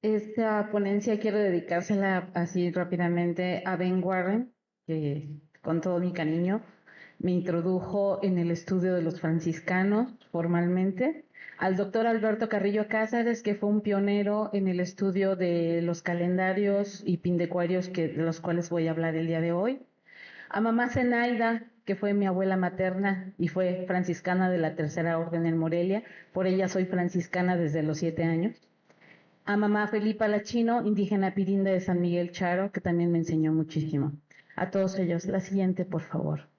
Esta ponencia quiero dedicársela así rápidamente a Ben Warren, que con todo mi cariño me introdujo en el estudio de los franciscanos formalmente, al doctor Alberto Carrillo Cázares, que fue un pionero en el estudio de los calendarios y pindecuarios de los cuales voy a hablar el día de hoy, a mamá Zenaida, que fue mi abuela materna y fue franciscana de la Tercera Orden en Morelia, por ella soy franciscana desde los 7 años, a mamá Felipa Lachino, indígena pirinda de San Miguel Charo, que también me enseñó muchísimo. A todos ellos, la siguiente, por favor.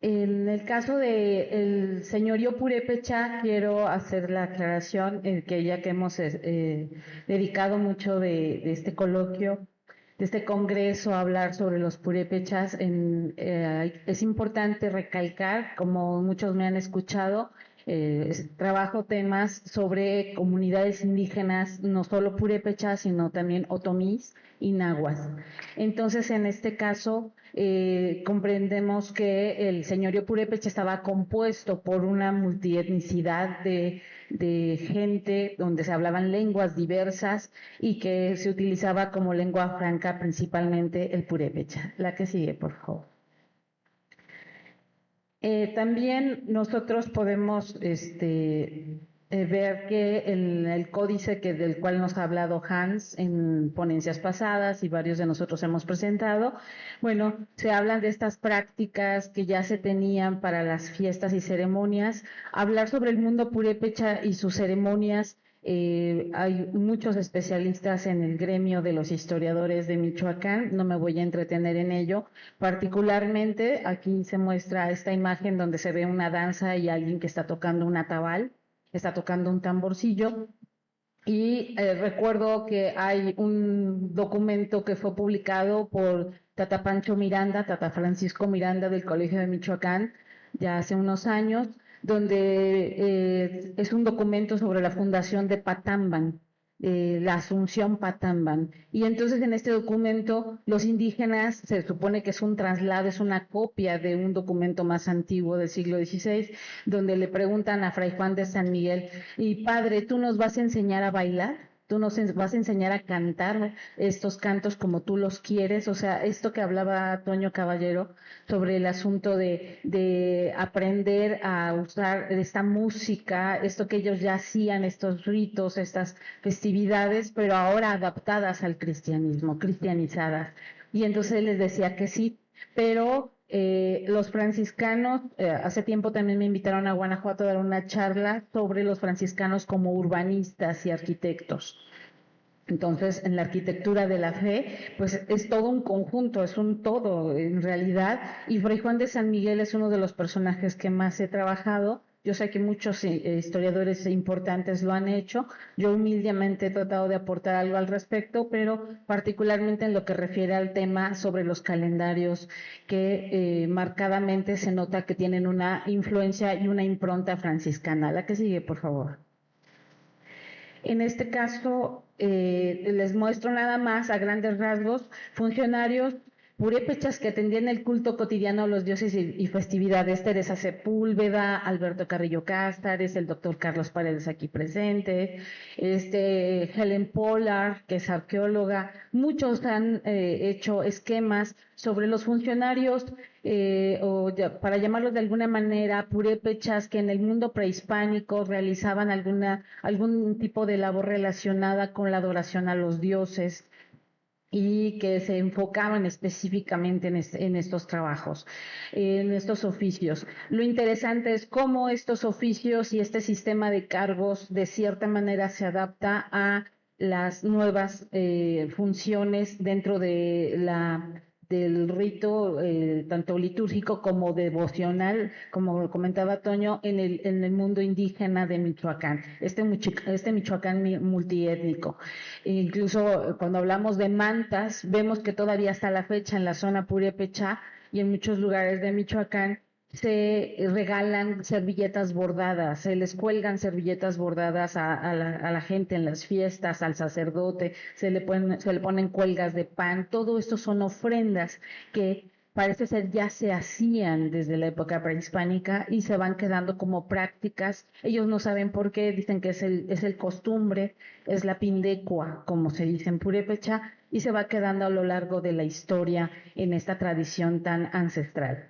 En el caso del señorío Purépecha, quiero hacer la aclaración que ya que hemos dedicado mucho de este coloquio, de este congreso, a hablar sobre los purépechas, es importante recalcar, como muchos me han escuchado, trabajo temas sobre comunidades indígenas, no solo purépechas, sino también otomís y nahuas. Entonces, en este caso, comprendemos que el señorío purépecha estaba compuesto por una multietnicidad de gente donde se hablaban lenguas diversas y que se utilizaba como lengua franca principalmente el purépecha. La que sigue, por favor. También nosotros podemos ver que el códice del cual nos ha hablado Hans en ponencias pasadas y varios de nosotros hemos presentado, bueno, se hablan de estas prácticas que ya se tenían para las fiestas y ceremonias, hablar sobre el mundo purépecha y sus ceremonias. Hay muchos especialistas en el gremio de los historiadores de Michoacán, no me voy a entretener en ello. Particularmente aquí se muestra esta imagen donde se ve una danza y alguien que está tocando un atabal, está tocando un tamborcillo. Y recuerdo que hay un documento que fue publicado por Tata Pancho Miranda, Tata Francisco Miranda del Colegio de Michoacán, ya hace unos años, donde es un documento sobre la fundación de Patamban, la Asunción Patamban. Y entonces en este documento los indígenas, se supone que es un traslado, es una copia de un documento más antiguo del siglo XVI, donde le preguntan a Fray Juan de San Miguel, y padre, ¿tú nos vas a enseñar a bailar? ¿Tú nos vas a enseñar a cantar estos cantos como tú los quieres? O sea, esto que hablaba Toño Caballero sobre el asunto de aprender a usar esta música, esto que ellos ya hacían, estos ritos, estas festividades, pero ahora adaptadas al cristianismo, cristianizadas. Y entonces él les decía que sí, pero los franciscanos, hace tiempo también me invitaron a Guanajuato a dar una charla sobre los franciscanos como urbanistas y arquitectos. Entonces, en la arquitectura de la fe, pues es todo un conjunto, es un todo en realidad. Y Fray Juan de San Miguel es uno de los personajes que más he trabajado. Yo sé que muchos historiadores importantes lo han hecho. Yo humildemente he tratado de aportar algo al respecto, pero particularmente en lo que refiere al tema sobre los calendarios, que marcadamente se nota que tienen una influencia y una impronta franciscana. La que sigue, por favor. En este caso, les muestro nada más a grandes rasgos funcionarios purépechas que atendían el culto cotidiano a los dioses y festividades. Teresa Sepúlveda, Alberto Carrillo Cástares, el doctor Carlos Paredes aquí presente, Helen Pollard, que es arqueóloga. Muchos han hecho esquemas sobre los funcionarios para llamarlos de alguna manera, purépechas que en el mundo prehispánico realizaban algún tipo de labor relacionada con la adoración a los dioses y que se enfocaban específicamente en estos trabajos, en estos oficios. Lo interesante es cómo estos oficios y este sistema de cargos de cierta manera se adapta a las nuevas funciones dentro del rito, tanto litúrgico como devocional, como comentaba Toño, en el mundo indígena de Michoacán, este Michoacán multiétnico. Incluso cuando hablamos de mantas, vemos que todavía hasta la fecha en la zona purépecha y en muchos lugares de Michoacán se regalan servilletas bordadas, se les cuelgan servilletas bordadas a la gente en las fiestas, al sacerdote, se le ponen cuelgas de pan, todo esto son ofrendas que parece ser ya se hacían desde la época prehispánica y se van quedando como prácticas. Ellos no saben por qué, dicen que es el costumbre, es la pindecua, como se dice en purépecha, y se va quedando a lo largo de la historia en esta tradición tan ancestral.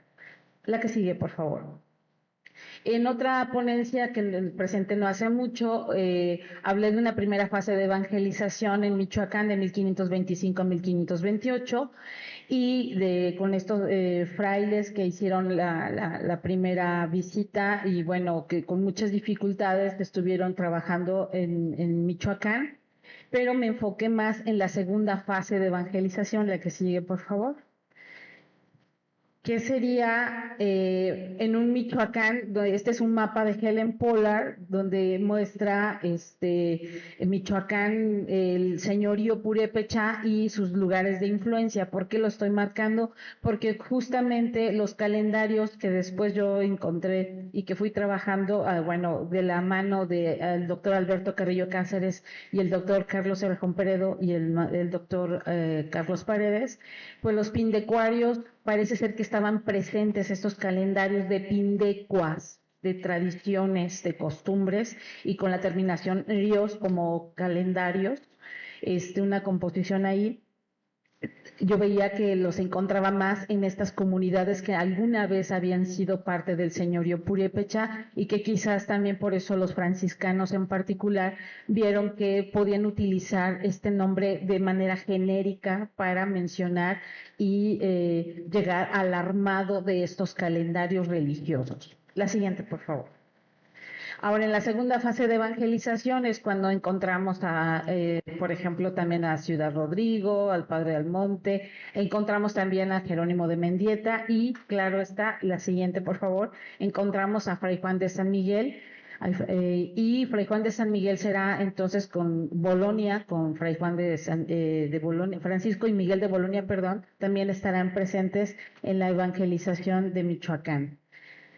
La que sigue, por favor. En otra ponencia que presenté no hace mucho, hablé de una primera fase de evangelización en Michoacán de 1525 a 1528 y con estos frailes que hicieron la primera visita y bueno, que con muchas dificultades estuvieron trabajando en Michoacán, pero me enfoqué más en la segunda fase de evangelización, la que sigue, por favor. Que sería en un Michoacán, este es un mapa de Helen Pollard, donde muestra Michoacán, el señorío purépecha y sus lugares de influencia. ¿Por qué lo estoy marcando? Porque justamente los calendarios que después yo encontré y que fui trabajando, bueno, de la mano del doctor Alberto Carrillo Cáceres y el doctor Carlos Errejón Peredo y el doctor Carlos Paredes, pues los pindecuarios parece ser que estaban presentes estos calendarios de pindecuas, de tradiciones, de costumbres, y con la terminación ríos como calendarios, una composición ahí. Yo veía que los encontraba más en estas comunidades que alguna vez habían sido parte del señorío purépecha y que quizás también por eso los franciscanos en particular vieron que podían utilizar este nombre de manera genérica para mencionar y llegar al armado de estos calendarios religiosos. La siguiente, por favor. Ahora, en la segunda fase de evangelización es cuando encontramos, por ejemplo, también a Ciudad Rodrigo, al Padre Almonte, encontramos también a Jerónimo de Mendieta y, claro está, la siguiente, por favor, encontramos a Fray Juan de San Miguel, y Fray Juan de San Miguel será entonces con Bolonia, con Fray Juan de Bolonia, Francisco y Miguel de Bolonia, perdón, también estarán presentes en la evangelización de Michoacán.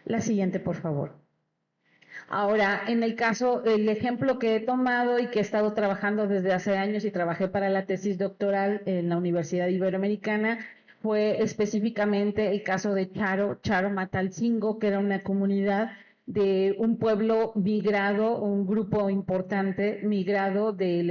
La siguiente, por favor. Ahora, en el caso, el ejemplo que he tomado y que he estado trabajando desde hace años y trabajé para la tesis doctoral en la Universidad Iberoamericana, fue específicamente el caso de Charo Matalcingo, que era una comunidad de un pueblo migrado, un grupo importante migrado del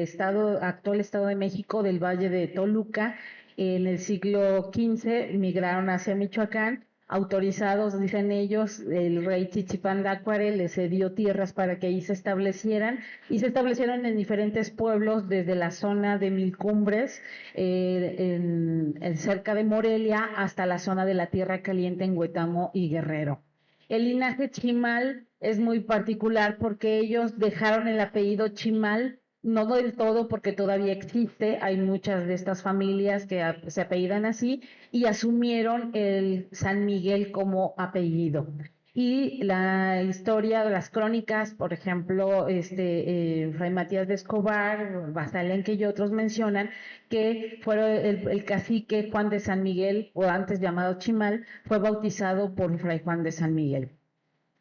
actual Estado de México, del Valle de Toluca, en el siglo XV, migraron hacia Michoacán autorizados, dicen ellos, el rey Chichipandácuare les cedió tierras para que ahí se establecieran y se establecieron en diferentes pueblos desde la zona de Milcumbres, cerca de Morelia, hasta la zona de la Tierra Caliente en Huetamo y Guerrero. El linaje Chimal es muy particular porque ellos dejaron el apellido Chimal, no del todo porque todavía existe, hay muchas de estas familias que se apellidan así y asumieron el San Miguel como apellido. Y la historia de las crónicas, por ejemplo, Fray Matías de Escobar, Basalenque y otros mencionan que fueron el cacique Juan de San Miguel, o antes llamado Chimal, fue bautizado por Fray Juan de San Miguel.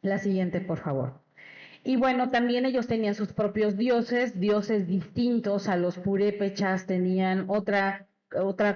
La siguiente, por favor. Y bueno, también ellos tenían sus propios dioses distintos a los purépechas, tenían otra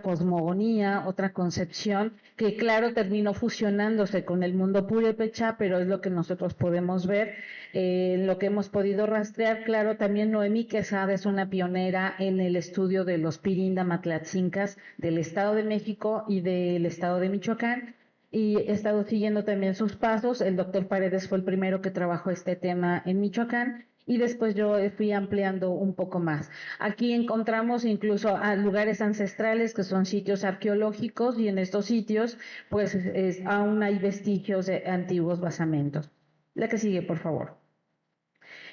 cosmogonía, otra concepción, que claro terminó fusionándose con el mundo purépecha, pero es lo que nosotros podemos ver, lo que hemos podido rastrear. Claro, también Noemí Quesada es una pionera en el estudio de los Pirinda Matlatzincas del Estado de México y del Estado de Michoacán, y he estado siguiendo también sus pasos. El doctor Paredes fue el primero que trabajó este tema en Michoacán y después yo fui ampliando un poco más. Aquí encontramos incluso a lugares ancestrales que son sitios arqueológicos y en estos sitios pues aún hay vestigios de antiguos basamentos. La que sigue, por favor.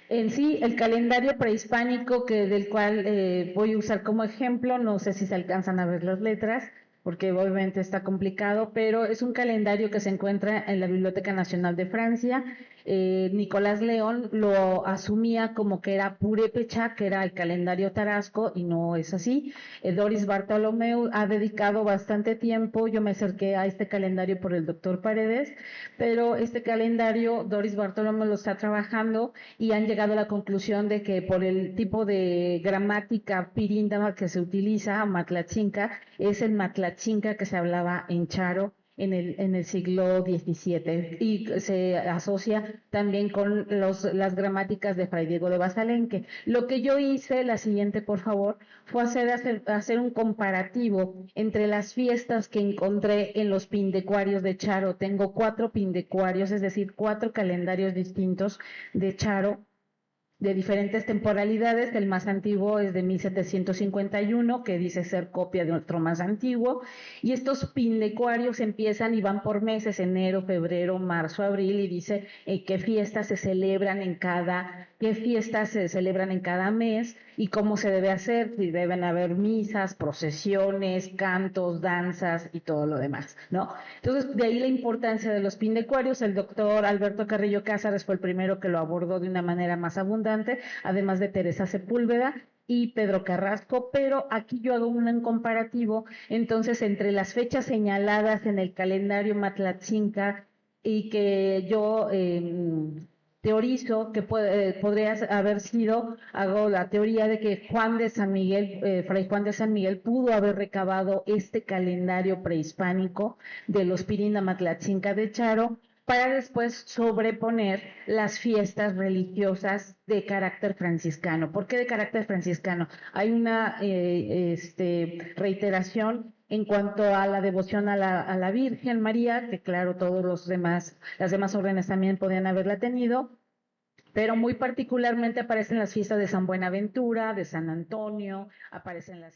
En sí, el calendario prehispánico del cual voy a usar como ejemplo, no sé si se alcanzan a ver las letras, porque obviamente está complicado, pero es un calendario que se encuentra en la Biblioteca Nacional de Francia. Nicolás León lo asumía como que era purépecha, que era el calendario tarasco, y no es así. Doris Bartolomeu ha dedicado bastante tiempo, yo me acerqué a este calendario por el doctor Paredes, pero este calendario Doris Bartolomeu lo está trabajando y han llegado a la conclusión de que por el tipo de gramática pirinda que se utiliza, matlatzinca, es el matlatzinca que se hablaba en Charo en el siglo XVII y se asocia también con las gramáticas de Fray Diego de Basalenque. Lo que yo hice, la siguiente por favor, fue hacer un comparativo entre las fiestas que encontré en los pindecuarios de Charo. Tengo 4 pindecuarios, es decir, 4 calendarios distintos de Charo, de diferentes temporalidades. El más antiguo es de 1751, que dice ser copia de otro más antiguo, y estos pindecuarios empiezan y van por meses: enero, febrero, marzo, abril, y dice qué fiestas se celebran en cada mes y cómo se debe hacer, si deben haber misas, procesiones, cantos, danzas y todo lo demás, ¿no? Entonces, de ahí la importancia de los pindecuarios. El doctor Alberto Carrillo Cázares fue el primero que lo abordó de una manera más abundante, además de Teresa Sepúlveda y Pedro Carrasco, pero aquí yo hago un comparativo entonces entre las fechas señaladas en el calendario Matlatzinca y que yo teorizo que podría haber sido, hago la teoría de que Juan de San Miguel, Fray Juan de San Miguel pudo haber recabado este calendario prehispánico de los Pirina Matlatzinca de Charo para después sobreponer las fiestas religiosas de carácter franciscano. ¿Por qué de carácter franciscano? Hay una reiteración en cuanto a la devoción a la Virgen María, que claro, las demás órdenes también podían haberla tenido, pero muy particularmente aparecen las fiestas de San Buenaventura, de San Antonio, aparecen las